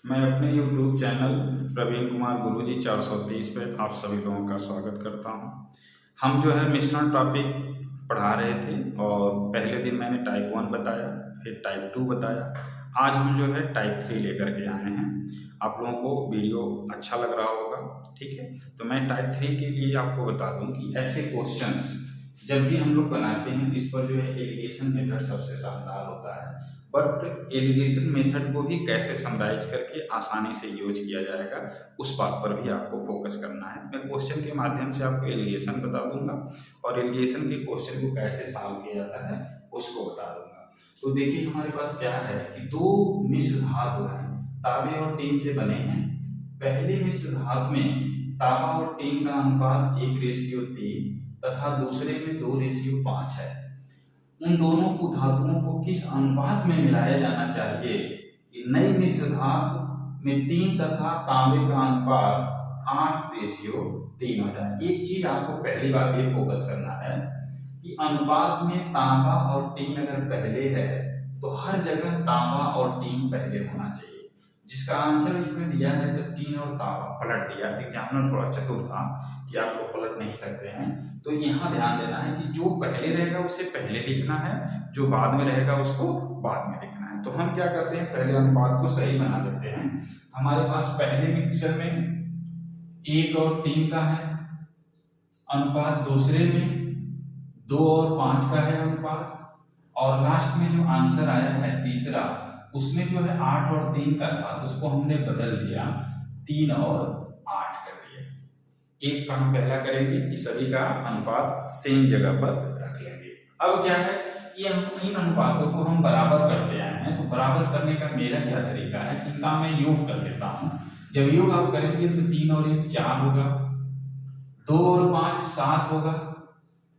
मैं अपने YouTube channel Praveen Kumar गुरुजी 430 पे आप सभी लोगों का स्वागत करता हूं। हम जो है मिश्रण टॉपिक पढ़ा रहे थे और पहले दिन मैंने टाइप 1 बताया, फिर टाइप 2 बताया। आज हम जो है टाइप 3 लेकर के आए हैं। आप लोगों को वीडियो अच्छा लग रहा होगा, ठीक है। तो मैं टाइप 3 के लिए आपको बता दूं कि ऐसे क्वेश्चंस जब भी हम लोग बनाते हैं इस पर जो है एलिगेशन मेथड सबसे शानदार होता है। बट एलिगेशन मेथड को भी कैसे समराइज करके आसानी से यूज किया जाएगा उस बात पर भी आपको फोकस करना है। मैं क्वेश्चन के माध्यम से आपको एलिगेशन बता दूंगा और एलिगेशन के क्वेश्चन को कैसे सॉल्व किया जाता है उसको बता दूंगा। तो देखिए हमारे पास क्या है कि दो मिश्र धातु हैं, तांबे और टीन से बने हैं। पहले मिश्र धातु में तांबा और टीन का अनुपात 1:3 तथा दूसरे में 2:5 है। उन दोनों को धातुओं को किस अनुपात में मिलाया जाना चाहिए कि नई मिश्र धातु में टीन तथा तांबे का अनुपात 8:3 हो जाए। एक चीज आपको पहली बात ये फोकस करना है कि अनुपात में तांबा और टीन अगर पहले है तो हर जगह तांबा और टीन पहले होना चाहिए। जिसका आंसर इसमें दिया है तो टीन और तांबा पलट दिया। एग्जामिनर थोड़ा चतुर था कि आप लोग पलट नहीं सकते हैं, तो यहाँ ध्यान देना है कि जो पहले रहेगा उसे पहले लिखना है, जो बाद में रहेगा उसको बाद में लिखना है। तो हम क्या करते हैं, पहले अनुपात को सही बना लेते हैं। हमारे पास पहले मिक्सचर में 1 और 3 का है अनुपात, दूसरे में 2 और 5 का है अनुपात, और लास्ट में जो आंसर आया है तीसरा उसमें जो है 8 और 3 का था तो उसको हमने बदल दिया, 3 और 8 कर दिया। एक काम पहला करेंगे कि सभी का अनुपात सेम जगह पर रख लेंगे। अब क्या है, ये इन अनुपातों को हम बराबर करते आए हैं, तो बराबर करने का मेरा क्या तरीका है कि इनका मैं योग कर लेता हूं। जब योग आप करेंगे तो 3 और 1 4 होगा, 2 और 5 7 होगा,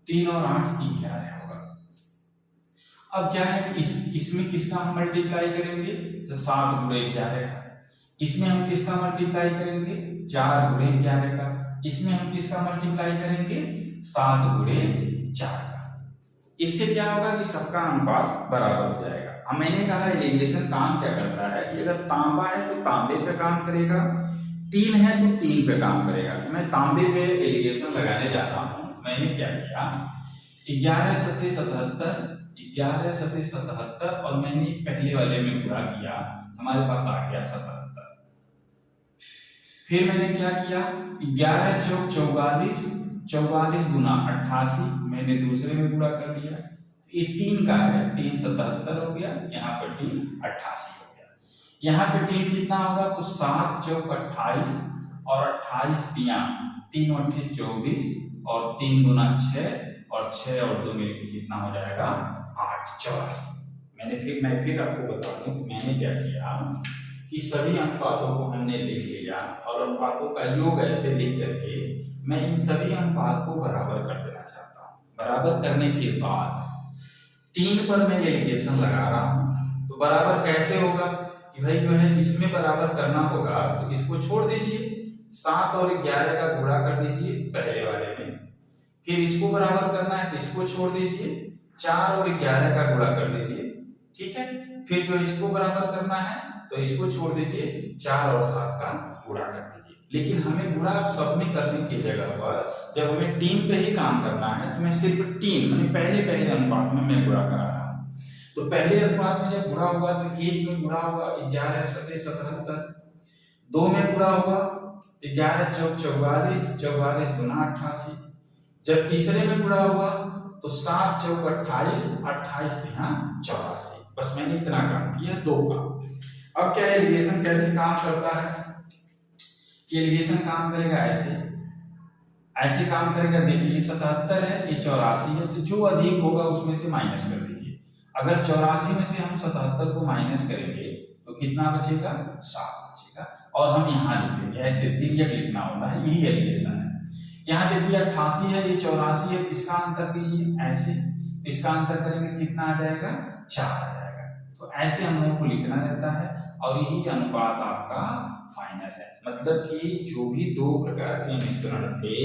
3 और 8 11 होगा। अब क्या है, इसमें किसका हम मल्टीप्लाई करेंगे, तो 7 × 11 का। इसमें हम किसका मल्टीप्लाई करेंगे, 4 × 11 का। इसमें हम किसका मल्टीप्लाई करेंगे, 7 × 4 का। इससे क्या होगा कि सबका अनुपात बराबर हो जाएगा। अब मैंने कहा एलिगेशन काम क्या करता है कि अगर तांबा है तो तांबे पे काम करेगा, टीन है तो टीन पे काम करेगा। मैं तांबे पे एलिगेशन लगाने जाता हूं। मैंने क्या किया, 11 × 7 = 77, 11 × 7 = 77 और मैंने पहले वाले में पूरा किया, हमारे पास आ गया 77। फिर मैंने क्या किया, 11 × 4 = 44, 44 × 88 मैंने दूसरे में पूरा कर लिया। ये 3 का है, 3 77 हो गया, यहाँ पर 3 88 हो गया। यहाँ पे 3 कितना होगा, तो 7 × 4 = 28 और 28 3 × 8 = 24 और 3 × 6 और 6 और 2 मिलकर कितना हो जाएगा, 8 84। मैं फिर आपको बता दूं मैंने क्या किया कि सभी अनुपातों को हमने लिख लिया और अनुपातों का योग ऐसे लिख करके मैं इन सभी अनुपात को बराबर कर देना चाहता हूं। बराबर करने के बाद 3 पर मैं एलिगेशन लगा रहा हूं। तो बराबर कैसे होगा कि भाई जो है इसमें बराबर करना होगा तो इसको छोड़ दीजिए, 7 और 11 का गुणा कर दीजिए पहले वाले में, फिर इसको बराबर करना है तो इसको छोड़ दीजिए, 4 और 11 का गुणा कर दीजिए, ठीक है। फिर जो इसको बराबर करना है तो इसको छोड़ दीजिए, 4 और 7 का गुणा कर दीजिए। लेकिन हमें गुणा सब में करने की जगह पर जब हमें टीम पे ही काम करना है तो मैं सिर्फ टीम माने पहले अनुपात में मैं गुणा करा रहा हूं। तो पहले अनुपात में जब गुणा होगा तो 1 में गुणा होगा 11 × 7 = 77, 2 में गुणा होगा 11 × 4 = 44, 44 × 88। जब तीसरे में गुणा होगा तो 7 × 4 = 28, 28 × 3 = 84। बस मैंने इतना काम किया, 2 काम। अब क्या एलिगेशन कैसे काम करता है, एलिगेशन काम करेगा ऐसे काम करेगा। देखिए 77 है, ये 84 है, तो जो अधिक होगा उसमें से माइनस कर दीजिए। अगर 84 में से हम 77 को माइनस करेंगे तो कितना बचेगा, 7 बचेगा। और हम यहाँ लिख देंगे, ऐसे तिर्यक लिखना होता है, यही एलिगेशन है। यहाँ देखिए 88 है, ये 84 है, इसका अंतर कीजिए ऐसे, इसका अंतर करेंगे कितना आ जाएगा, 4 आ जाएगा। तो ऐसे हम लोगों को लिखना रहता है और यही अनुपात आपका फाइनल है। मतलब कि जो भी 2 प्रकार के मिश्रण थे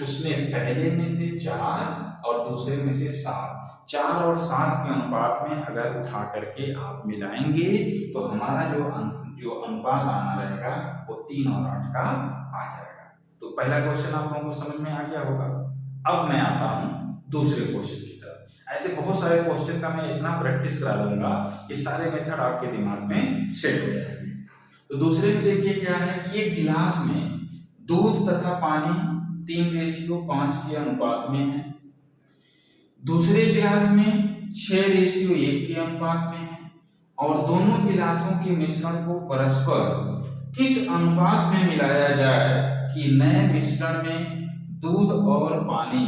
उसमें पहले में से 4 और दूसरे में से 7, 4 और 7 के अनुपात में अगर उठा करके आप मिलाएंगे तो हमारा जो अनुपात आना रहेगा वो 3 और 8 का आ जाएगा। तो पहला क्वेश्चन आप लोगों को समझ में आ गया होगा। अब मैं आता हूँ दूसरे क्वेश्चन की तरफ। ऐसे बहुत सारे क्वेश्चन का मैं इतना प्रैक्टिस करा दूंगा ये सारे मेथड आपके दिमाग में सेट हो जाएंगे। तो दूसरे में देखिए क्या है कि एक गिलास में दूध तथा पानी 3:5 के अनुपात में है। दूसरे गिलास में 6:1 के अनुपात में है और दोनों गिलासों के मिश्रण को परस्पर किस अनुपात में मिलाया जाए कि नए मिश्रण में दूध और पानी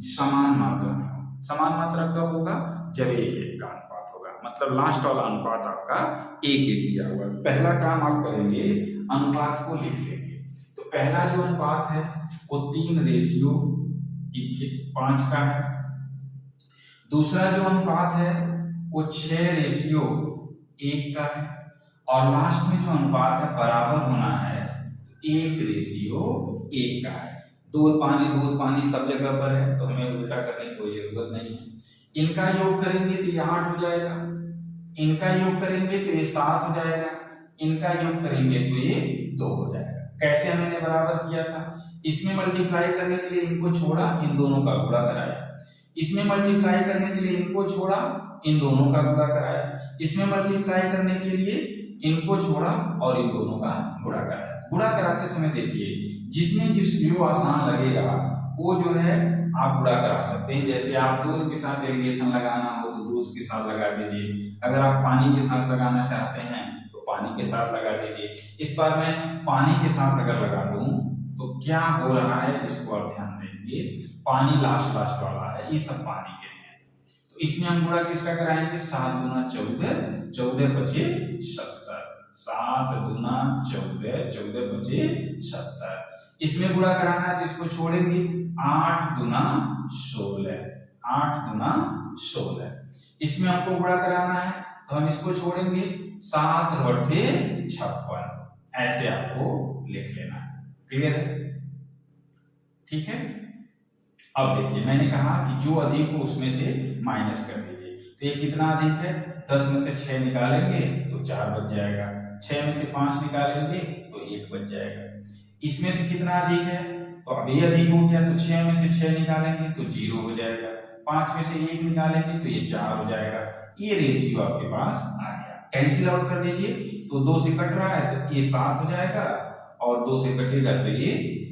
समान मात्रा में हो। समान मात्रा कब होगा? जब 1:1 का अनुपात होगा, मतलब लास्ट वाला अनुपात आपका 1:1 दिया हुआ है। पहला काम आप करेंगे, अनुपात को लिख लेंगे। तो पहला जो अनुपात है वो 3:5 का है। दूसरा जो अनुपात है वो 6:1 का है और लास्ट में जो अनुपात है बराबर होना है 1:1 का है। दूध पानी सब जगह पर है तो हमें उल्टा करने की कोई जरूरत नहीं है। इनका योग करेंगे तो ये 8 हो जाएगा, इनका योग करेंगे तो ये 7 हो जाएगा, इनका योग करेंगे तो ये 2 हो जाएगा। कैसे मैंने बराबर किया था? इसमें मल्टीप्लाई करने के लिए इनको छोड़ा, इन दोनों का गुणा कराया। इसमें मल्टीप्लाई करने के लिए इनको छोड़ा, इन दोनों का गुणा कराया। इसमें मल्टीप्लाई करने के लिए इनको छोड़ा और इन दोनों का गुणा कराया। गुणा कराते समय देखिए जिसमें जिस व्यू आसान लगेगा वो जो है आप गुणा करा सकते हैं। जैसे आप दूध के साथ एलिगेशन लगाना हो तो दूध के साथ लगा दीजिए, अगर आप पानी के साथ लगाना चाहते हैं तो पानी के साथ लगा दीजिए। इस बार मैं पानी के साथ अगर लगा दूं तो क्या हो रहा है इसको आप ध्यान देंगे। पानी लास्ट वाला है, ये सब पानी के हैं। तो इसमें हम गुणा किसका कराएंगे? 7 दूना 14, 14 बचे 70। 7 दूना 14, 14 बचे 70। इसमें गुणा कराना है तो इसको छोड़ेंगे, 8 दूना 16, 8 दूना 16। इसमें हमको गुणा कराना है तो हम इसको छोड़ेंगे, 7/56। ऐसे आपको लिख लेना है। क्लियर है? ठीक है। अब देखिए मैंने कहा कि जो अधिक हो उसमें से माइनस कर दीजिए। तो ये कितना अधिक है? 10 में से 6 निकालेंगे तो 4 बच जाएगा, 6 में से 5 निकालेंगे तो 1 बच जाएगा। इसमें से कितना अधिक है? तो अब ये अधिक हो गया तो 6 में से 6 निकालेंगे तो 0 हो जाएगा, 5 में से 1 निकालेंगे तो ये 4 हो जाएगा। ये रेशियो आपके पास आ गया। कैंसिल आउट कर दीजिए तो 2 से कट रहा है तो ये 7 हो जाएगा और 2 से कटेगा तो ये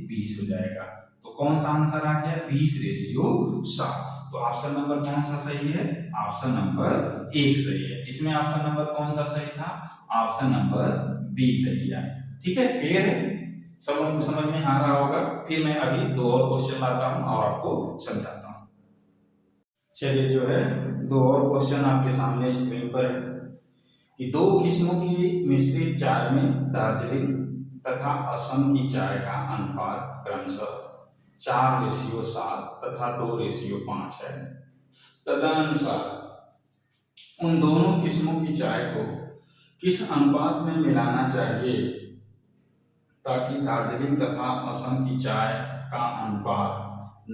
20 हो जाएगा। तो कौन सा आंसर आ गया? 20:7। तो ऑप्शन नंबर कौन सा सही है? ऑप्शन नंबर 1 सही है। इसमें ऑप्शन नंबर कौन सा सही था? ऑप्शन नंबर बी सही है। ठीक है, क्लियर है? सब लोगों को समझ में आ रहा होगा। फिर मैं अभी 2 और क्वेश्चन लाता हूं और आपको समझाता हूं। चलिए जो है 2 और क्वेश्चन आपके सामने स्क्रीन पर है कि 2 किस्मों की मिश्रित चाय में दार्जिलिंग तथा असम की चाय का अनुपात क्रमशः 4:7 तथा 2:5 है। तदनुसार उन दोनों किस्मों की चाय को किस अनुपात में मिलाना चाहिए ताकि दार्जिलिंग तथा असम की चाय का अनुपात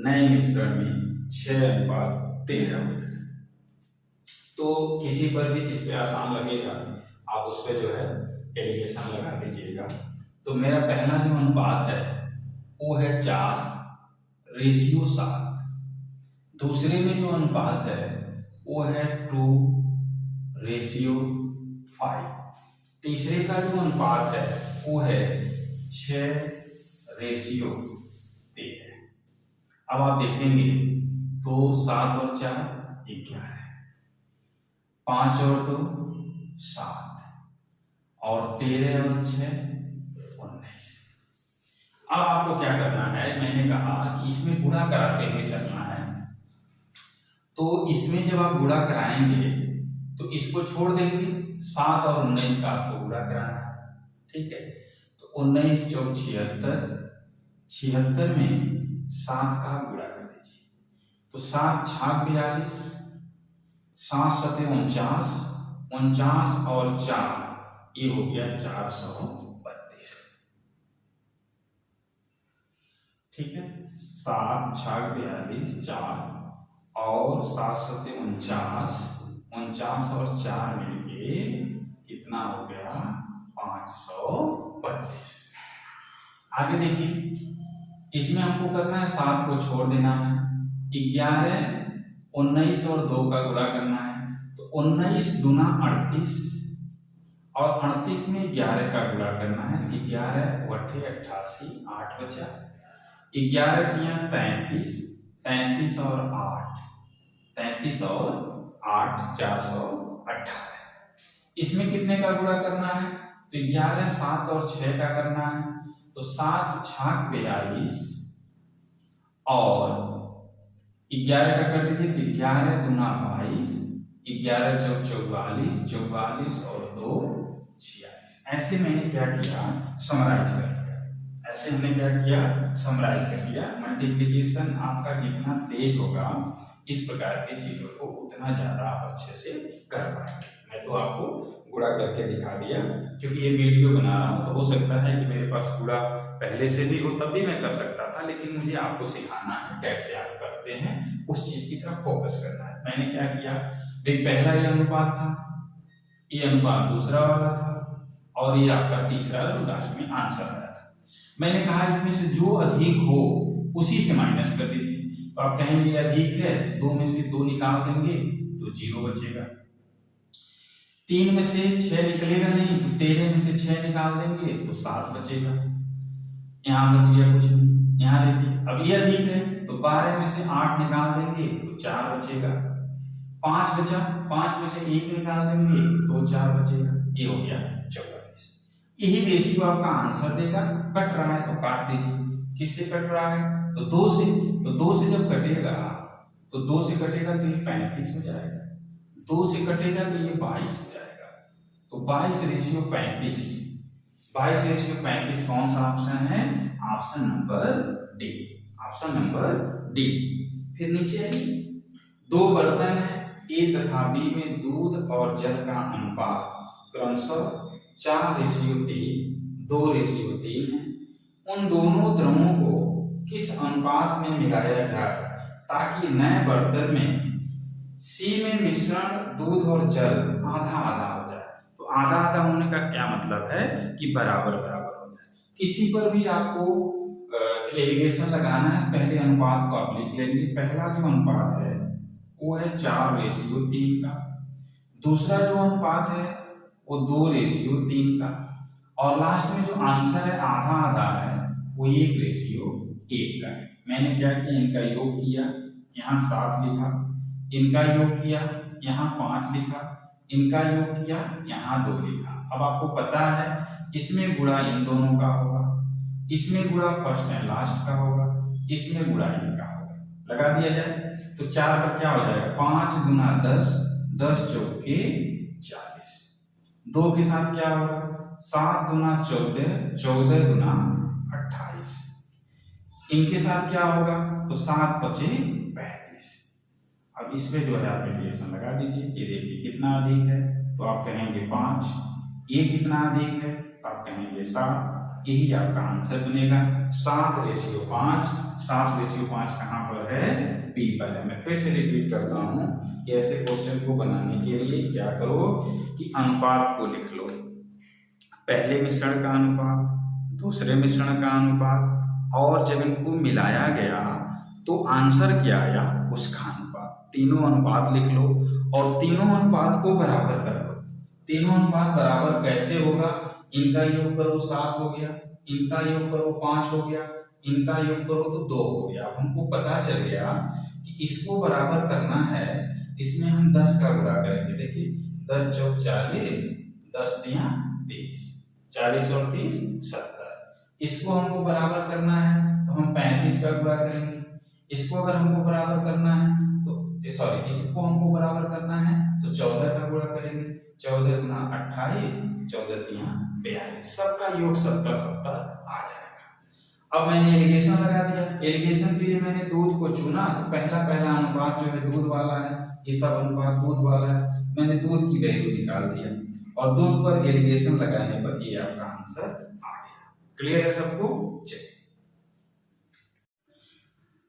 नए मिश्रण में 6:13 हो जाए। तो किसी पर भी जिस पे आसान लगेगा आप उस पे जो है एलिगेशन लगा दीजिएगा। तो मेरा पहला जो अनुपात है वो है 4:7। दूसरे में जो अनुपात है वो है 2:5। तीसरे का जो अनुपात है वो है 6:13। अब आप देखेंगे तो 7 और 4 11, 5 और 2 7 और 13 और 6 19। अब आपको क्या करना है? मैंने कहा कि इसमें गुणा कराते हुए चलना है। तो इसमें जब आप गुणा कराएंगे तो इसको छोड़ देंगे, 7 और 19 का आपको गुणा कराना है। ठीक है, तो 19 चौक 76, 76 में 7 का गुणा कर दीजिए तो 7 छाक 42, 7 सते 49, 49 और 4 ये हो गया 432। ठीक है, 7 छाक 42, 4 और 749, 49 और 4 मिलके कितना हो गया? 532। आगे देखिए, इसमें हमको करना है 7 को छोड़ देना है, 11, 19 और 2 का गुणा करना है, तो 19 दूना 38 और 38 में 11 का गुणा करना है, 11 बटे 88, 8 बचा, 11 तिया 33, 33 और 8, 33 और 8 418। इसमें कितने का गुणा करना है? तो 11, 7 और 6 का करना है, तो 7 छाक 42 और 11 का कर दीजिए, तो 11 दूना 22, 11 चौक 44, 44 और 2 46। ऐसे मैंने क्या किया? समराइज कर दिया। ऐसे हमने क्या किया? समराइज कर दिया। मल्टीप्लिकेशन आपका जितना तेज होगा इस प्रकार की चीजों को उतना ज्यादा आप अच्छे से कर पाएंगे। मैं तो आपको गुणा करके दिखा दिया, क्योंकि ये वीडियो बना रहा हूँ तो हो सकता है कि मेरे पास गुणा पहले से भी हो, तब भी मैं कर सकता था, लेकिन मुझे आपको सिखाना है कैसे आप करते हैं, उस चीज की तरफ फोकस करना है। मैंने क्या किया? पहला ये अनुपात था, ये अनुपात दूसरा वाला था, और ये आपका तीसरा लास्ट में आंसर आया था। मैंने कहा इसमें से जो अधिक हो उसी से माइनस कर दीजिए। तो आप कहेंगे अधिक है, 2 में से 2 निकाल देंगे तो 0 बचेगा, 3 में से 6 निकलेगा नहीं, तो 13 में से 6 निकाल देंगे तो 7 बचेगा। यहाँ बच गया कुछ नहीं। यहाँ देखिए, अब ये अधिक है तो 12 में से 8 निकाल देंगे तो 4 बचेगा, 5 बचा, 5 में से 1 निकाल देंगे तो 4 बचेगा, ये हो गया 44। यही रेशियो आपका आंसर देगा। कट रहा है तो काट दीजिए। किससे कट रहा है? तो 2 से। तो 2 से जब कटेगा तो 2 से कटेगा तो ये 35 हो जाएगा, 2 से कटेगा तो ये 22 हो जाएगा। तो 22 रेशियो 35, 22 रेशियो 35 कौन सा ऑप्शन है? Option number D, option number D. फिर नीचे आइए, 2 बर्तन है, ए तथा बी में दूध और जल का अनुपात क्रमशः 4:3, 2:3 है। उन दोनों द्रवों को किस अनुपात में मिलाया जाए ताकि नए बर्तन में सी में मिश्रण दूध और जल आधा आधा हो जाए? तो आधा आधा होने का क्या मतलब है? कि बराबर बराबर हो जाए। किसी पर भी आपको एलिगेशन लगाना है, पहले अनुपात को आप लिख लेंगे। पहला जो अनुपात है वो है 4:3 का, दूसरा जो अनुपात है वो 2:3 का, और लास्ट में जो आंसर है आधा आधा है वो 1:1 का है। मैंने क्या किया? इनका योग किया, यहाँ 7 लिखा, इनका योग किया, यहाँ 5 लिखा, इनका योग किया, यहाँ 2 लिखा। अब आपको पता है इसमें गुणा इन दोनों का होगा, इसमें गुणा फर्स्ट एंड लास्ट का होगा, इसमें गुणा इनका होगा। लगा दिया जाए तो 4 पर क्या हो जाएगा? 5 गुना 10, 10 चौके 40। 2 के साथ क्या होगा? 7 गुना 14, 14 गुना 28। इनके साथ क्या होगा? तो 7 बचे 35। अब इस पे जो है आप एलिगेशन लगा दीजिए। ये देखिए कितना अधिक है, तो आप कहेंगे 5, ये कितना अधिक है तो आप कहेंगे 7। यही आपका आंसर बनेगा 7:5। 7:5 कहाँ पर है? बी पर है। मैं फिर से रिपीट करता हूँ कि ऐसे क्वेश्चन को बनाने के लिए क्या करो कि अनुपात को लिख लो। पहले मिश्रण का अनुपात, दूसरे मिश्रण का अनुपात, और जब इनको मिलाया गया तो आंसर क्या आया उसका अनुपात। तीनों अनुपात लिख लो और तीनों अनुपात को बराबर कर लो। तीनों अनुपात बराबर कैसे होगा? इनका योग करो 7 हो गया, इनका योग करो 5 हो गया, इनका योग करो तो 2 हो गया। अब हमको पता चल गया कि इसको बराबर करना है, इसमें हम 10 का गुणा करेंगे। देखिए 10 चौक 40, 10 तिया 30, 40 और 30 70। इसको हमको बराबर करना है तो हम 35 का गुणा करेंगे। इसको अगर हमको बराबर करना है तो इसको हमको बराबर करना है तो 14 का गुणा करेंगे। 14 गुना 28, 14 तिया 42। सबका योग 70 70 आ जाएगा। अब मैंने एलिगेशन लगा दिया। एलिगेशन के लिए मैंने दूध को चुना, तो पहला अनुपात जो है दूध वाला है, ये सब अनुपात दूध वाला है। मैंने दूध की वैल्यू निकाल दिया और दूध पर एलिगेशन लगाने पर ये आपका आंसर आ गया। क्लियर है सबको? चलिए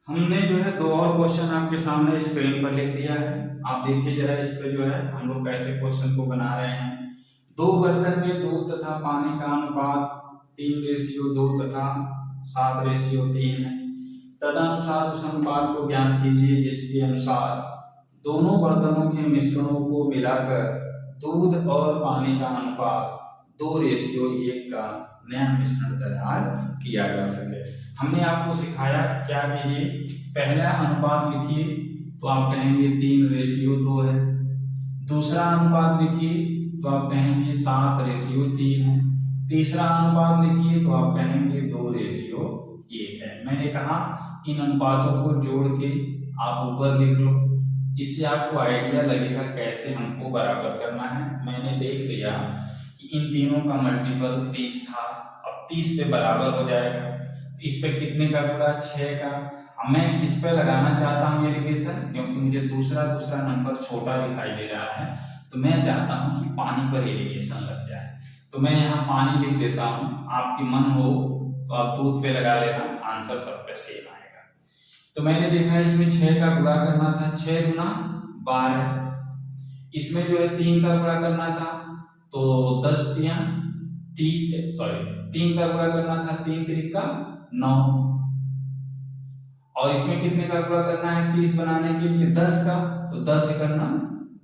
हमने जो है दो और क्वेश्चन आपके सामने स्क्रीन पर लिख दिया है। आप देखिए जरा इस पे जो है हम लोग कैसे क्वेश्चन को बना रहे हैं। दो बर्तन में दूध तथा पानी का अनुपात 3:2 तथा 7:3 है। तदनुसार उस अनुपात को ज्ञात कीजिए जिसके अनुसार दोनों बर्तनों के मिश्रणों को मिलाकर दूध और पानी का अनुपात 2:1 का नया मिश्रण तैयार किया जा सके। हमने आपको सिखाया क्या कीजिए, पहला अनुपात लिखिए तो आप कहेंगे 3:2 है। दूसरा अनुपात लिखिए तो आप कहेंगे 7:3 है। तीसरा अनुपात लिखिए तो आप कहेंगे 2:1 है। मैंने कहा इन अनुपातों को जोड़ के आप ऊपर लिख लो, इससे आपको आइडिया लगेगा कैसे हमको बराबर करना है। मैंने देख लिया कि इन तीनों का मल्टीपल 30 था, अब 30 पे बराबर हो जाएगा। इस पे कितने का गुणा, 6 का। अब मैं इस पे लगाना चाहता हूँ एलिगेशन, क्योंकि मुझे दूसरा नंबर छोटा दिखाई दे रहा है, तो मैं चाहता हूँ कि पानी पर एलिगेशन लग जाए। तो मैं यहाँ पानी लिख देता हूँ, आपकी मन हो तो आप दूध पे लगा लेना, आंसर सब पे सेम आएगा। तो मैंने देखा इसमें 6 का गुणा करना था, 6 गुना 12। इसमें जो है 3 का गुणा करना था तो 10 तिया 30, सॉरी 3 का गुणा करना था, 3 त्रिका 9। और इसमें कितने का गुणा करना है 30 बनाने के लिए, 10 का, तो 10 करना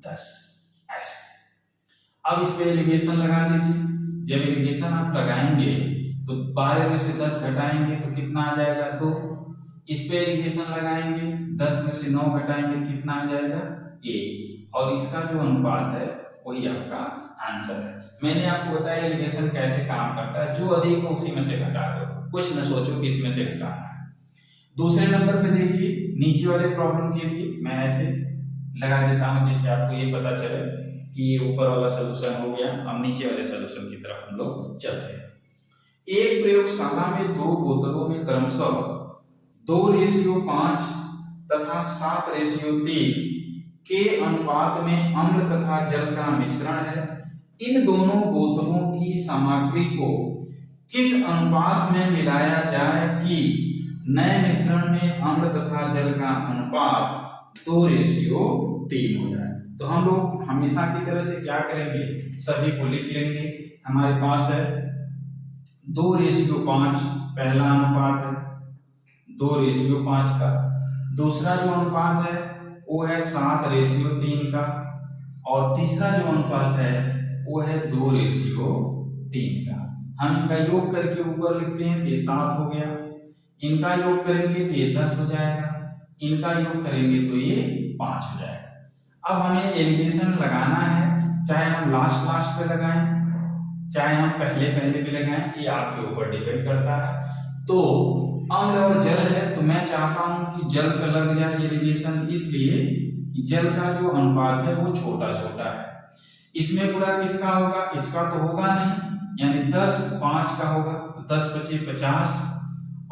10 ऐसे। अब इस पे एलिगेशन लगा दीजिए। जब एलिगेशन आप लगाएंगे तो 12 में से 10 घटाएंगे तो कितना आ जाएगा 2। इस पे एलिगेशन लगाएंगे, 10 में से 9 घटाएंगे कितना आ जाएगा 1। और इसका जो अनुपात है वही आपका आंसर है। मैंने आपको बताया एलिगेशन कैसे काम करता है, जो अधिक हो उसी में से घटा दो, कुछ न सोचो कि इसमें से घटाना है। दूसरे नंबर पे देखिए, नीचे वाले प्रॉब्लम के लिए मैं ऐसे लगा देता हूं जिससे आपको ये पता चले कि ये ऊपर वाला सलूशन हो गया। अब नीचे वाले सलूशन की तरफ हम लोग चलते हैं। एक प्रयोगशाला में 2 बोतलों में क्रमशः 2:5 तथा 7:3 के अनुपात में अम्ल तथा जल का मिश्रण है। इन दोनों बोतलों की सामग्री को किस अनुपात में मिलाया जाए कि नए मिश्रण में अम्ल तथा जल का अनुपात 2:3 हो जाए। तो हम लोग हमेशा की तरह से क्या करेंगे, सभी को लिख लेंगे। हमारे पास है 2:5 पहला अनुपात है 2:5 का। दूसरा जो अनुपात है वो है 7:3 का। और तीसरा जो अनुपात है वो है 2:3 का। हम इनका योग करके ऊपर लिखते हैं तो ये 7 हो गया। इनका योग करेंगे तो ये 10 हो जाएगा। इनका योग करेंगे तो ये 5 हो जाएगा। अब हमें एलिगेशन लगाना है, चाहे हम लास्ट पे लगाएं, चाहे हम पहले पे लगाएं, ये आपके ऊपर डिपेंड करता है। तो अम्ल और जल है तो मैं चाहता हूं कि जल पे लग जाए एलिगेशन, इसलिए कि जल का जो अनुपात है वो छोटा है। इसमें गुणा किसका होगा, इसका तो होगा नहीं, यानी 10 5 का होगा, तो 10 × 5 = 50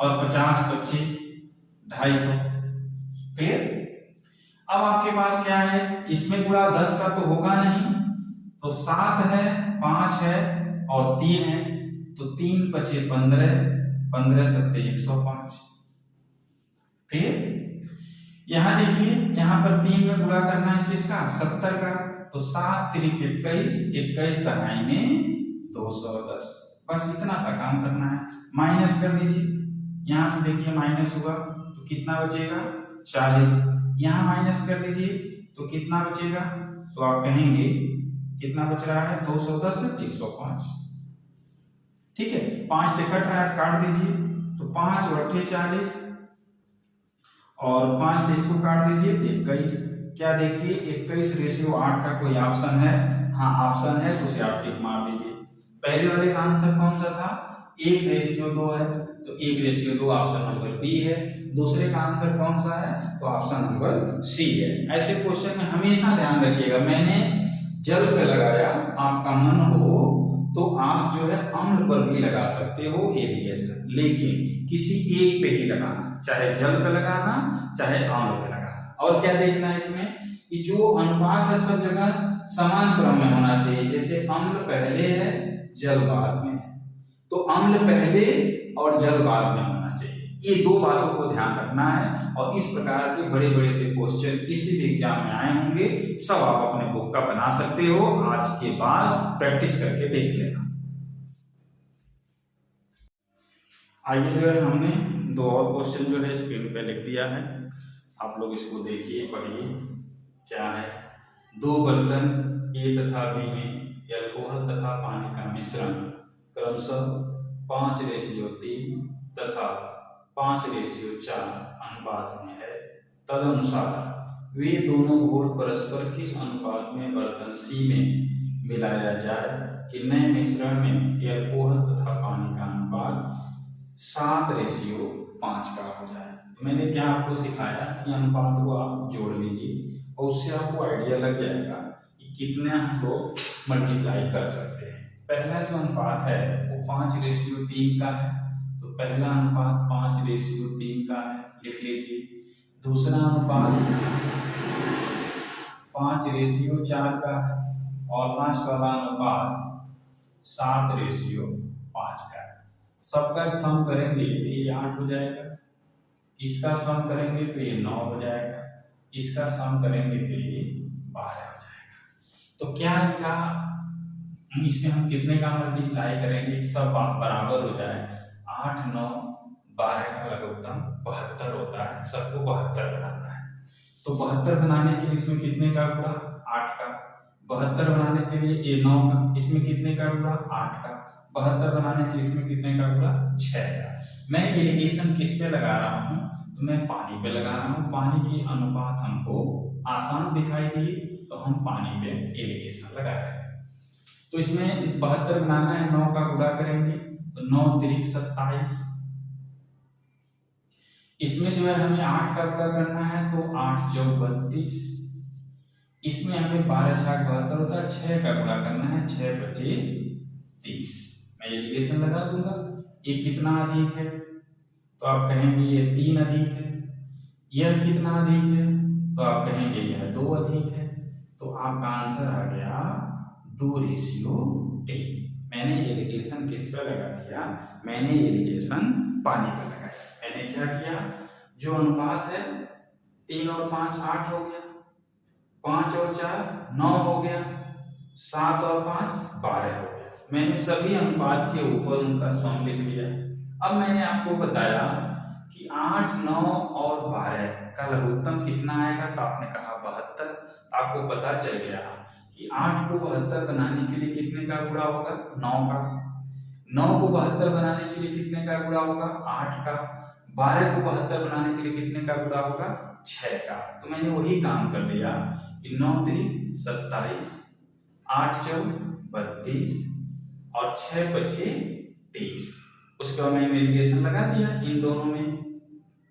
और 50 × 5 = 250। क्लियर। अब आपके पास क्या है, इसमें गुणा 10 का तो होगा नहीं, तो 7 है 5 है और 3 है, तो 3 × 5 = 15, 15 × 7 = 105। क्लियर। यहां देखिए, यहां पर 3 में गुणा करना है किसका, 70 का, तो 7 × 3 = 21, 21 दहाई में 210। बस इतना सा काम करना है। माइनस कर दीजिए, यहां से देखिए माइनस हुआ तो कितना बचेगा 40। यहां माइनस कर दीजिए तो कितना बचेगा, तो आप कहेंगे कितना बच रहा है 210 से 105। ठीक है, 5 से कट रहा है काट दीजिए, तो 5 × 8 = 40 और 5 से इसको काट दीजिए तो 21। क्या देखिए 21:8 का कोई ऑप्शन है, हाँ ऑप्शन है, तो उसे आप टिक मार दीजिए। पहले वाले का आंसर कौन सा था, 1:2 है, तो 1:2 ऑप्शन नंबर बी है। दूसरे का आंसर कौन सा है, तो ऑप्शन नंबर सी है। ऐसे क्वेश्चन में हमेशा ध्यान रखिएगा, मैंने जल पे लगाया, आपका मन हो तो आप जो है अम्ल पर भी लगा सकते हो एलिगेशन, लेकिन किसी एक पे ही लगाना, चाहे जल पे लगाना चाहे अम्ल पे लगाना। और क्या देखना है इसमें कि जो अनुपात है सब जगह समान क्रम में होना चाहिए। जैसे अम्ल पहले है जल बाद में है, तो अम्ल पहले और जल बाद में होना चाहिए। ये दो बातों को ध्यान रखना है और इस प्रकार के बड़े बड़े से क्वेश्चन किसी भी एग्जाम में आए होंगे सब आप अपने बुक का बना सकते हो। आज के बाद प्रैक्टिस करके देख लेना। आइए जो है हमने दो और क्वेश्चन जो है स्क्रीन पे लिख दिया है, आप लोग इसको देखिए पढ़िए। क्या है, दो बर्तन ए तथा बी में अल्कोहल तथा पानी का मिश्रण क्रमशः 5:3 तथा 5:4 अनुपात में है। तदनुसार वे दोनों घोल परस्पर किस अनुपात में बर्तन सी में मिलाया जाए कि नए मिश्रण में अल्कोहल तथा पानी का अनुपात 7:5 का हो जाए। तो मैंने क्या आपको सिखाया कि अनुपात को आप जोड़ लीजिए और उससे आपको आइडिया लग जाएगा कि कितने हम लोग मल्टीप्लाई कर सकते हैं। पहला जो अनुपात है वो 5:3 का है, तो पहला अनुपात 5:3 का है, लिख लीजिए। दूसरा अनुपात 5:4 का है और पांच वाला अनुपात 7:5 का है। सबका सम करेंगे तो ये 8 हो जाएगा, इसका सम करेंगे तो ये 9 हो जाएगा, इसका सम करेंगे तो ये 12 हो जाएगा। तो क्या इनका इसमें हम कितने का मल्टीप्लाई करेंगे, सब बराबर हो जाए। 8, 9, 12 का लघुत्तम 72 होता है, सबको 72 बनाना है। तो 72 बनाने के लिए इसमें कितने का गुणा, 8 का। 72 बनाने के लिए ये 9 का, इसमें कितने का गुणा, 8 का। 72 बनाने के लिए इसमें कितने का गुणा, 6 का। मैं एलिगेशन किस पे लगा रहा हूँ, तो मैं पानी पे लगा रहा हूँ। पानी की अनुपात हमको आसान दिखाई दी तो हम पानी पे एलिगेशन लगा रहे हैं। तो इसमें 72 बनाना है, 9 का गुणा करेंगे तो 9 त्रिक 27। इसमें जो है हमें 8 का गुणा करना है तो 8 चौक 32। इसमें हमें 12 छाक 72 होता है, 6 का गुणा करना है, 6 बचे 30। मैं एलिगेशन लगा दूंगा। ये कितना अधिक है, तो आप कहेंगे ये 3 अधिक है। यह कितना अधिक है, तो आप कहेंगे यह 2 अधिक है। तो आपका आंसर आ गया 2:3। मैंने एलिगेशन किस पर लगा दिया, मैंने एलिगेशन पानी पर लगाया। मैंने क्या किया, जो अनुपात है 3 और 5 8 हो गया, 5 और 4 9 हो गया, 7 और 5 12 हो गया। मैंने सभी अनुपात के ऊपर उनका सम लिख दिया। अब मैंने आपको बताया कि 8, 9 और 12 का लघुत्तम कितना आएगा, तो आपने कहा 72। आपको पता चल गया कि 8 को 72 बनाने के लिए कितने का गुणा होगा, 9 का। 9 को 72 बनाने के लिए कितने का गुणा होगा, 8 का। 12 को 72 बनाने के लिए कितने का गुणा होगा, 6 का। तो मैंने वही काम कर लिया कि 9 त्रिक 27, 8 चौक 32 और 6 बचे 30। उसके बाद मैंने एलिगेशन लगा दिया। इन दोनों में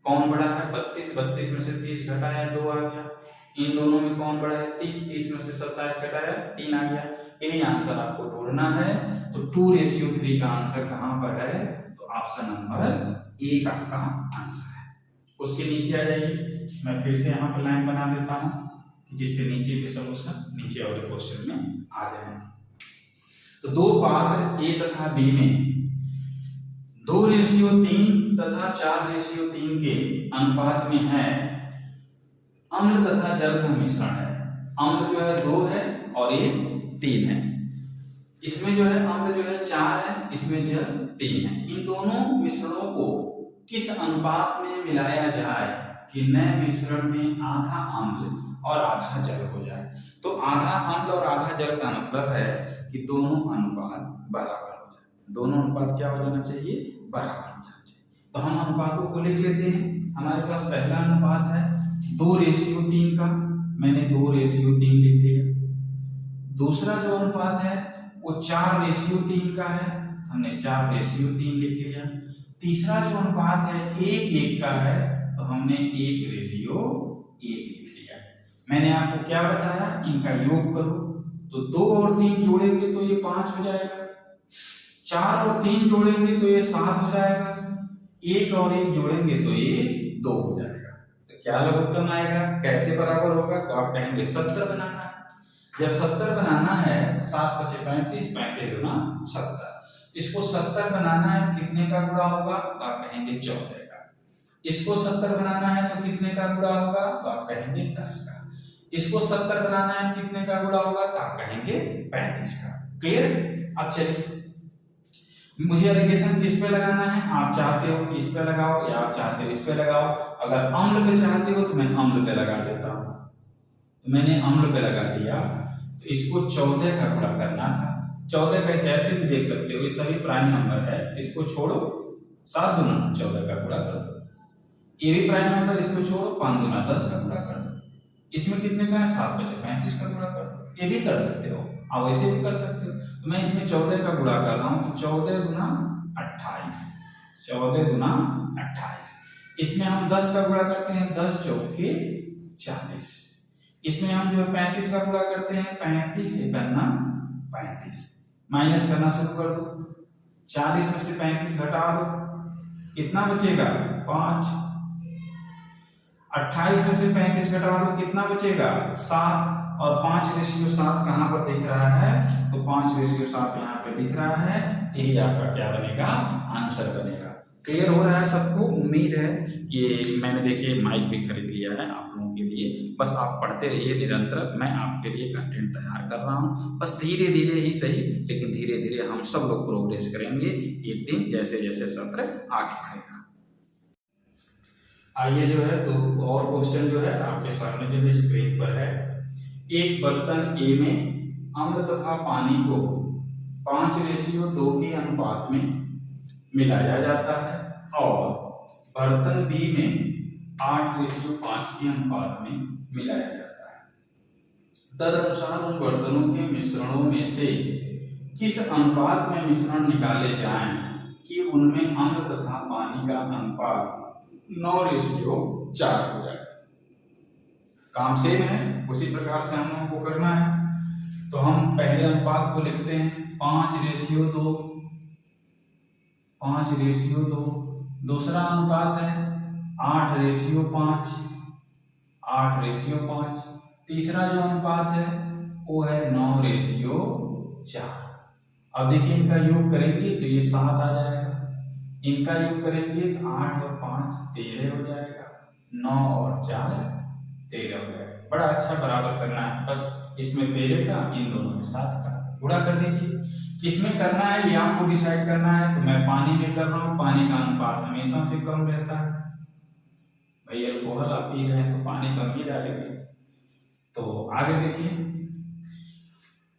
कौन बड़ा है, 32, 32 में से 30 घटाया 2 आ गया। इन दोनों में कौन बड़ा है, 30, 30 में से 27 घटाया 3 आ गया। यही आंसर आपको ढूंढना है। तो 2:3 का आंसर कहां पर है, तो ऑप्शन नंबर ए का आपका आंसर है। उसके नीचे आ जाइए, मैं फिर से यहाँ पर लाइन बना देता हूँ जिससे नीचे के सॉल्यूशन नीचे वाले क्वेश्चन में आ जाए। तो दो पात्र ए तथा बी में 2:3 तथा 4:3 के अनुपात में है अम्ल तथा जल का मिश्रण है। अम्ल जो है 2 है और ये 3 है। इसमें जो है अम्ल जो है 4 है, इसमें जल 3 है। इन दोनों मिश्रणों को किस अनुपात में मिलाया जाए कि नए मिश्रण में आधा अम्ल और आधा जल हो जाए। तो आधा अम्ल और आधा जल का मतलब है कि दोनों अनुपात बराबर हो जाए। दोनों अनुपात क्या हो जाना चाहिए, बराबर हो जाना चाहिए। तो हम अनुपातों को लिख लेते हैं। हमारे पास पहला अनुपात है 2:3 का, मैंने 2:3 लिख दिया। दूसरा जो अनुपात है वो 4:3 का है, हमने 4:3 लिख लिया। तीसरा जो अनुपात है 1:1 का है, तो हमने 1:1 लिख लिया। मैंने आपको क्या बताया, इनका योग करो तो 2 और 3 जोड़ेंगे तो ये 5 हो जाएगा, 4 और 3 जोड़ेंगे तो ये 7 हो जाएगा, 1 और 1 जोड़ेंगे तो ये 2 हो जाएगा। तो क्या लघुत्तम आएगा, कैसे बराबर होगा, तो आप कहेंगे 70 बनाना है। जब 70 बनाना है 7 × 5 = 35, 35 × 70। इसको 70 बनाना है कितने का गुणा होगा, तो आप कहेंगे 14 का। इसको 70 बनाना है तो कितने का गुणा होगा, तो आप कहेंगे 10 का। इसको 70 बनाना है कितने का गुणा होगा, तो आप कहेंगे 35 का। क्लियर। अब चलिए, मुझे एलिगेशन किस पे लगाना है, आप चाहते हो इस पे लगाओ या आप चाहते हो इस पे लगाओ। अगर अम्ल पे चाहते हो तो मैं अम्ल पे लगा देता हूं, तो मैंने अम्ल पे लगा दिया। तो इसको 14 का गुणा करना था। 14 कैसे, ऐसे भी देख सकते हो, ये सभी प्राइम नंबर है, इसको छोड़ो 7 दूना 14 का गुणा कर दो। ये भी प्राइम नंबर, इसको छोड़ो 5 दूना 10 का गुणा कर दो। इसमें कितने का है, 7 बचे 35 का गुणा कर दो। ये भी कर सकते हो, आप वैसे भी कर सकते हो। तो मैं इसमें 14 का गुणा कर रहा हूं, तो 14 गुना 28, 14 गुना 28। इसमें हम 10 का गुणा करते हैं, 10 चौके 40। इसमें हम जो 35 का गुणा करते हैं, 35 से करना 35, माइनस करना शुरू कर दो। 40 में से 35 घटा दो, कितना बचेगा 5। 28 में से 35 घटा दो, कितना बचेगा 7। और 5:7 कहां पर दिख रहा है, तो 5:7 यहाँ पे दिख रहा है। यही आपका क्या बनेगा, आंसर बनेगा। क्लियर हो रहा है सबको, उम्मीद है। ये मैंने देखिए माइक भी खरीद लिया है आप लोगों के लिए, बस आप पढ़ते रहिए निरंतर, मैं आपके लिए कंटेंट तैयार कर रहा हूँ। बस धीरे धीरे ही सही, लेकिन धीरे धीरे हम सब लोग प्रोग्रेस करेंगे एक दिन, जैसे जैसे सत्र आगे बढ़ेगा। आइए जो है दो और क्वेश्चन जो है आपके सामने जो है स्क्रीन पर है। एक बर्तन ए में अम्ल तथा पानी को 5:2 के अनुपात में मिलाया जाता है और बर्तन बी में 8:5 के अनुपात में मिलाया जाता है। तदनुसार उन बर्तनों के मिश्रणों में से किस अनुपात में मिश्रण निकाले जाएं कि उनमें अम्ल तथा पानी का अनुपात 9:4 हो जाए। काम सेम है, उसी प्रकार से हम लोगों को करना है। तो हम पहले अनुपात को लिखते हैं 5:2, 5:2। दूसरा अनुपात है 8:5, 8:5। तीसरा जो अनुपात है वो है 9:4। अब देखिए इनका योग करेंगे तो ये 7 आ जाएगा, इनका योग करेंगे तो 8 और 5 13 हो जाएगा, 9 और 4 13 हो जाएगा। बड़ा अच्छा बराबर करना है, बस इसमें 13 का, इन दोनों में 7 का गुणा कर दीजिए। किसमें करना है ये आपको डिसाइड करना है। तो मैं पानी में कर रहा हूँ, पानी का अनुपात हमेशा से कम रहता है। भाई अल्कोहल आप पी रहे हैं तो पानी कम ही डालेंगे। तो आगे देखिए,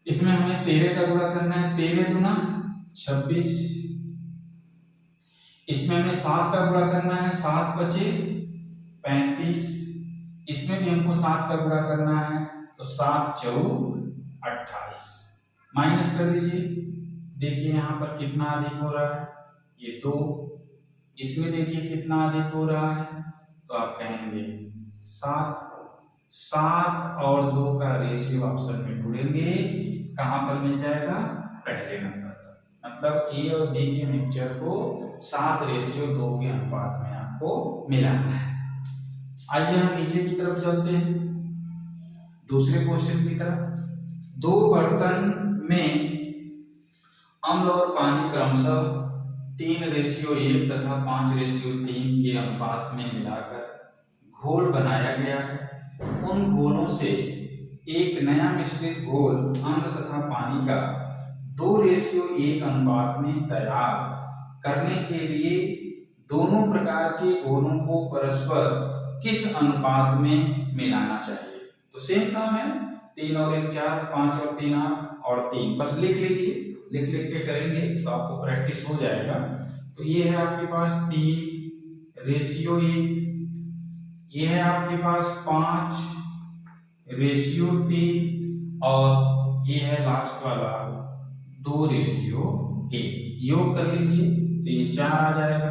इसमें हमें 13 का गुणा करना है, 13 दूना 26। इसमें हमें 7 का गुणा करना है, 7 बचे 35। इसमें भी हमको 7 का गुणा करना है, तो 7 चौक 28। माइनस कर दीजिए, देखिए यहाँ पर कितना अधिक हो रहा है, ये 2। इसमें देखिए कितना अधिक हो रहा है, तो आप कहेंगे 7। 7 और 2 का रेशियो ऑप्शन में ढूंढेंगे, कहां पर मिल जाएगा, पहले नंबर पर। मतलब ए और बी के मिक्सचर को 7:2 के अनुपात में आपको मिलाना है। आइए हम नीचे की तरफ चलते हैं, दूसरे क्वेश्चन की तरफ। 2 बर्तन में अम्ल और पानी क्रमशः 3:1 तथा 5:3 के अनुपात में मिलाकर घोल बनाया गया है। उन घोलों से एक नया मिश्रित घोल अम्ल तथा पानी का 2:1 अनुपात में तैयार करने के लिए दोनों प्रकार के घोलों को परस्पर किस अनुपात में मिलाना चाहिए। तो सेम काम है, 3 और 1 4, 5 और 3 8 और 3, बस लिख लीजिए। लिख के करेंगे तो आपको प्रैक्टिस हो जाएगा। तो ये है आपके पास 3:1, ये है आपके पास 5:3 और ये है लास्ट वाला 2:1। योग कर लीजिए तो ये 4 आ जाएगा,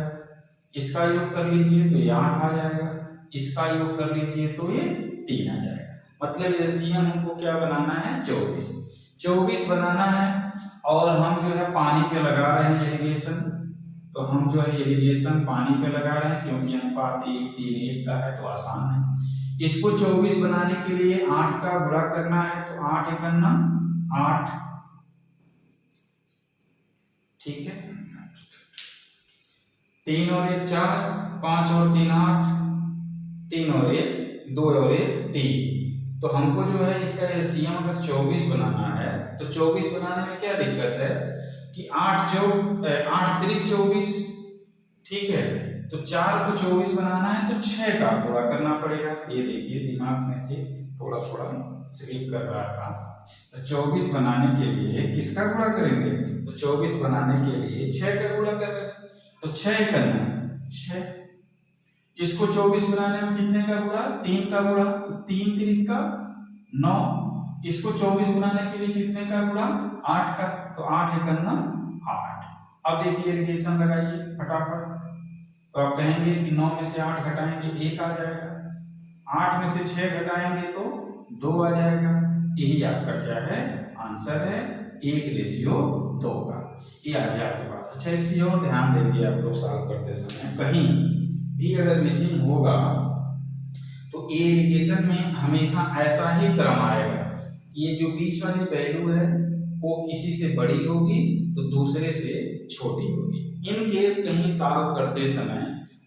इसका योग कर लीजिए तो ये 8 आ जाएगा, इसका योग कर लीजिए तो ये 3 आ जाएगा। मतलब एलसीएम हमको क्या बनाना है, 24 बनाना है। और हम जो है पानी पे लगा रहे हैं इरिगेशन, तो हम जो है इरिगेशन पानी पे लगा रहे हैं, क्योंकि अनुपात 1:3:1 का है तो आसान है। इसको 24 बनाने के लिए 8 का गुणा करना है, तो 8 एकन्ना 8, ठीक है। 3 और 1 4, 5 और 3 8, 3 और 1 2 और 1 3। तो हमको जो है इसका एलसीएम अगर 24 बनाना है तो 24 बनाने में क्या दिक्कत है कि 8 3 24, ठीक है। तो 4 को 24 बनाना है तो 6 का गुणा करना पड़ेगा। ये देखिए दिमाग में से थोड़ा थोड़ा स्लिप कर रहा था। तो 24 बनाने के लिए किसका गुणा करेंगे, तो 24 बनाने के लिए 6 का गुणा कर रहे हैं, तो 6 करना 6। इसको 24 बनाने में कितने का गुणा, 3 का गुणा, 3 3 का 9। इसको 24 बनाने के लिए कितने का गुणा, 8 का, तो 8 करना 8। अब देखिए एलिगेशन लगाइए फटाफट। तो आप कहेंगे कि 9 में से 8 घटाएंगे 1 आ जाएगा, 8 में से 6 घटाएंगे तो 2 आ जाएगा। यही आपका क्या है, आंसर है 1:2 का। ये आ गया आपके पास। अच्छा एक चीज और ध्यान देंगे आप लोग सॉल्व करते समय, कहीं भी अगर मिसिंग होगा तो ए एलिगेशन में हमेशा ऐसा ही क्रम आएगा, ये जो बीच वाली वैल्यू है वो किसी से बड़ी होगी तो दूसरे से छोटी होगी। इन केस कहीं सॉल्व करते समय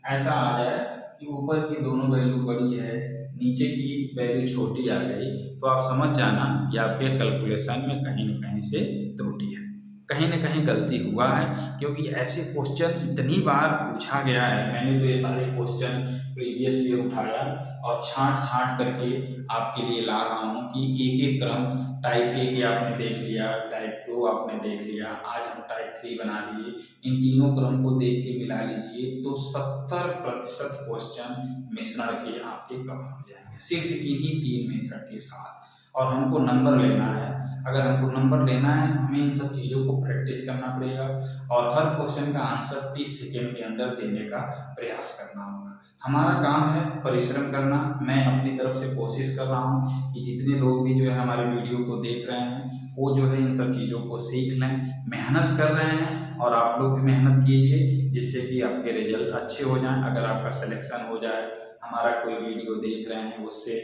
ऐसा आ जाए कि ऊपर की दोनों वैल्यू बड़ी है, नीचे की वैल्यू छोटी आ गई, तो आप समझ जाना कि आपके कैलकुलेशन में कहीं न कहीं से त्रुटि है, कहीं न कहीं गलती हुआ है। क्योंकि ऐसे क्वेश्चन इतनी बार पूछा गया है, मैंने तो ये सारे क्वेश्चन प्रीवियस ईयर उठाया और छांट करके आपके लिए ला रहा हूँ कि एक एक क्रम, टाइप ए के आपने देख लिया, टाइप 2 आपने देख लिया, आज हम टाइप 3 बना दिए। इन तीनों क्रम को देख के मिला लीजिए तो 70% क्वेश्चन मिश्रण के आपके कवर हो जाएंगे सिर्फ इन्हीं 3 मेथड के साथ। और हमको नंबर लेना है, अगर हमको नंबर लेना है तो हमें इन सब चीज़ों को प्रैक्टिस करना पड़ेगा और हर क्वेश्चन का आंसर 30 सेकेंड के अंदर देने का प्रयास करना होगा। हमारा काम है परिश्रम करना। मैं अपनी तरफ से कोशिश कर रहा हूँ कि जितने लोग भी जो है हमारे वीडियो को देख रहे हैं वो जो है इन सब चीज़ों को सीख लें, मेहनत कर रहे हैं और आप लोग भी मेहनत कीजिए जिससे कि आपके रिजल्ट अच्छे हो जाएं। अगर आपका सिलेक्शन हो जाए, हमारा कोई वीडियो देख रहे हैं उससे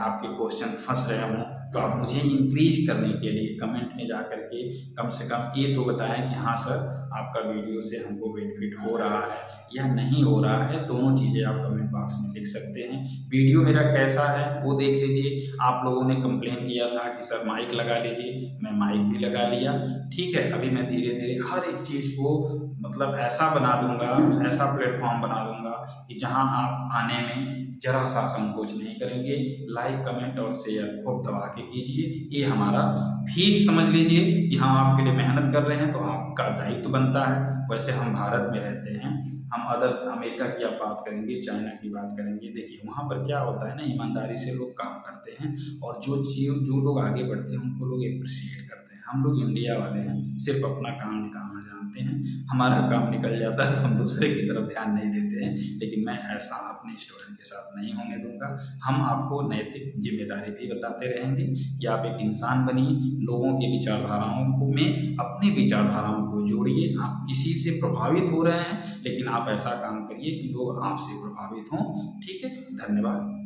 आपके क्वेश्चन फंस रहे हों, तो आप मुझे इंक्रीज करने के लिए कमेंट में जा करके कम से कम ये तो बताएं कि हाँ सर आपका वीडियो से हमको बेनिफिट हो रहा है या नहीं हो रहा है। दोनों चीज़ें आप कमेंट बॉक्स में लिख सकते हैं। वीडियो मेरा कैसा है वो देख लीजिए। आप लोगों ने कंप्लेन किया था कि सर माइक लगा लीजिए, मैं माइक भी लगा लिया, ठीक है। अभी मैं धीरे धीरे हर एक चीज़ को मतलब ऐसा बना दूंगा, ऐसा प्लेटफॉर्म बना दूंगा कि जहां आप आने में जरा सा संकोच नहीं करेंगे। लाइक कमेंट और शेयर खूब दबा के कीजिए, ये हमारा फीस समझ लीजिए कि हम आपके लिए मेहनत कर रहे हैं तो आपका दायित्व बनता है। वैसे हम भारत में रहते हैं, हम अदर अमेरिका की आप बात करेंगे, चाइना की बात करेंगे, देखिए वहाँ पर क्या होता है ना, ईमानदारी से लोग काम करते हैं और जो लोग आगे बढ़ते हैं उनको लोग अप्रिशिएट करते हैं। हम लोग इंडिया वाले हैं, सिर्फ अपना काम निकालना जानते हैं, हमारा काम निकल जाता है तो हम दूसरे की तरफ ध्यान नहीं देते हैं। लेकिन मैं ऐसा अपने स्टूडेंट के साथ नहीं होने दूंगा। हम आपको नैतिक जिम्मेदारी भी बताते रहेंगे कि आप एक इंसान बनिए, लोगों की विचारधाराओं में अपनी विचारधाराओं को जोड़िए। आप किसी से प्रभावित हो रहे हैं लेकिन आप ऐसा काम करिए कि लोग आपसे प्रभावित हों, ठीक है। धन्यवाद।